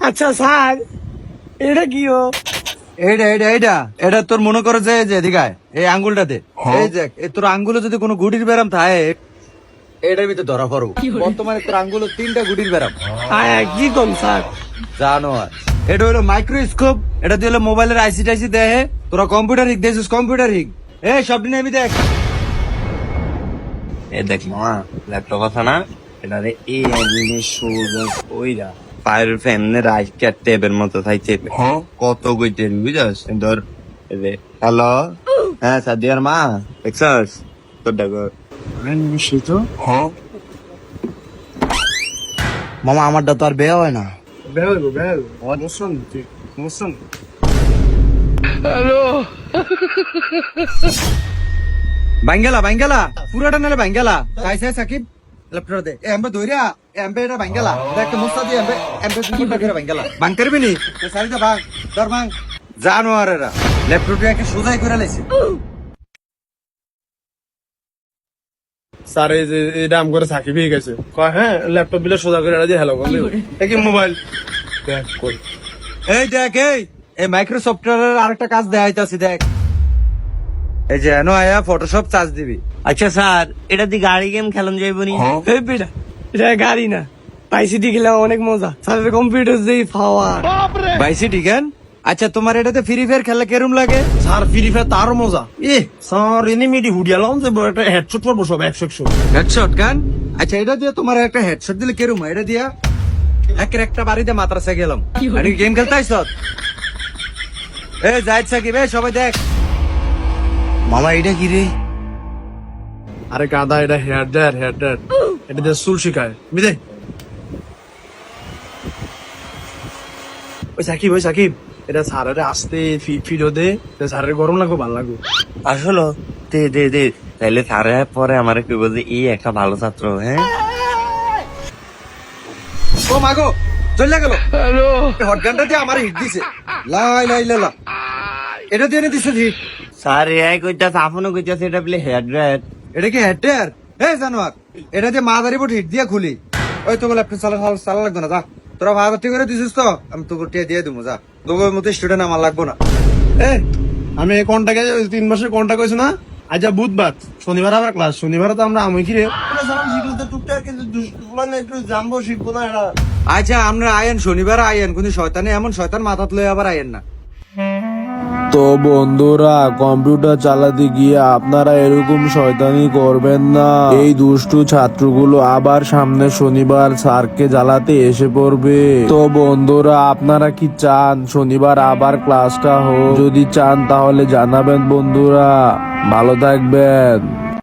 আচ্ছা স্যার, এটা কি ও? এটা তোর মনে করে যে এদিকে এই আঙ্গুলটাতে এই যে তোর আঙ্গুলে যদি কোনো গুটির ব্যারাম থাকে এটার ভিতরে ধরা পড়বো। বর্তমানে তোর আঙ্গুলে 3টা গুটির ব্যারাম। কি কম স্যার? জানো আর এটা হলো মাইক্রোস্কোপ, এটা দিয়ে হলো মোবাইলের আইসি টাইসি দেহে। তোরা কম্পিউটার হিক দেখছিস, কম্পিউটার হিক সব দিন আমি দেখ। দেখ মামা, ল্যাপটপ আছে না, এটা এই আইনের সোজা ওইরা ফায়ার ফ্যানের রাইট টেপের মতো থাকছে। কত কইতেন বুঝাস? ধর হ্যালো, হ্যাঁ সাদিয়ার মা দেখছস তোর ডাকো তো মামা আমারটা তো আর বেয়া হয় না। বাঙ্গালা পুরাটা নালে বাঙ্গালা চাইছে সাকিব ল্যাপটপ দে এমবে দইরা এমবে এটা বাঙ্গালা দেখ মুস্তা দি এমবে দুটো করে বাঙ্গালা বাং করবি নি সারিটা ভাগ ধর ভাগ জানো আর এরা ল্যাপটপটাকে সোজাই করে লাইছে। স্যার এই যে এটা আম করে সাকিব হয়ে গেছে, কয় হ্যাঁ ল্যাপটপ বিলে সোজা করে দিয়ে হ্যালো বললে কি মোবাইল দেখ কই। এই দেখ এই মাইক্রোসফটের আরেকটা কাজ দেখাইতাছি দেখ। এই যে এনো আয়া ফটোশপ চার্জ দিবি। আচ্ছা স্যার, এটা দিয়ে গাড়ি গেম খেলাম যাইব নি? এই বেটা, এটা গাড়ি না, পাইসিটি খেলাম অনেক মজা। স্যারের কম্পিউটার যেই পাওয়ার বাইসি ঠিকান। আচ্ছা তোমার এটাতে ফ্রি ফায়ার খেললে কেরম লাগে? স্যার ফ্রি ফায়ার তারও মজা। স্যার এনিমিটি হুডিয়ালাম যে একটা হেডশট পড়বো সব 100 হেডশট গান। আচ্ছা এটা দিয়ে তোমার একটা হেডশট দিলে কেরম হয়? এটা দিয়া একের একটা বাড়িতে মাদ্রাসা গেলাম। আমি গেম খেলতে আইস জাহিদ সাকিব সবাই দেখ। মামা এটা কি রে? আরে গাদা, এটা হেয়ার ড্রায়ার এটা দিয়ে চুল শিখায় বুঝলে। ওই সাকিব এটা স্যারের আসতে ফিডো দে, স্যারের গরম লাগবে ভালো লাগবে আসলে দে তাইলে স্যারে পরে আমার কি বলছে এই একটা ভালো ছাত্র। হ্যাঁ ও মাগো চলে গেল। হটগানটা দিয়ে আমার হিট দিছে। লাই এটা দিয়ে দিছে হিট। স্যার এআই কইতাছে, আপনও কইতাছে এটা বলে হেয়ার ড্রায়ার। এটা কি হেডটার? জানোয়ার এটা দিয়ে মাদারি বোর্ড হিট দিয়ে খুলি। ওই তোকে ল্যাপটপ চালা লাগবে না, যা তোরা ভাগতি করে দিছিস তো আমি তোকে টিয়া দিয়ে দেবো, যা তোকে মতো স্টুডেন্ট আমার লাগবো না। আমি কন্টাকে 3 মাসের কন্টাক্ট হয়েছে না, আজ বুধবার শনিবার আবার ক্লাস, শনিবার তো আমরা আমি কি রে একটু জানবো শিখবো না এরা। আচ্ছা আমরা আয়েন শনিবার আয়েন, কিন্তু শয়তানে এমন শয়তান মাথাত লয়ে আবার আয়েন না। তো বন্ধুরা, কম্পিউটার চালাতে গিয়ে আপনারা এরকম শয়তানি করবেন না। এই দুষ্টু ছাত্রগুলো আবার সামনে শনিবার স্যারকে জ্বালাতে এসে পড়বে। তো বন্ধুরা, আপনারা কি চান শনিবার আবার ক্লাসটা হোক? যদি চান তাহলে জানাবেন বন্ধুরা। ভালো থাকবেন।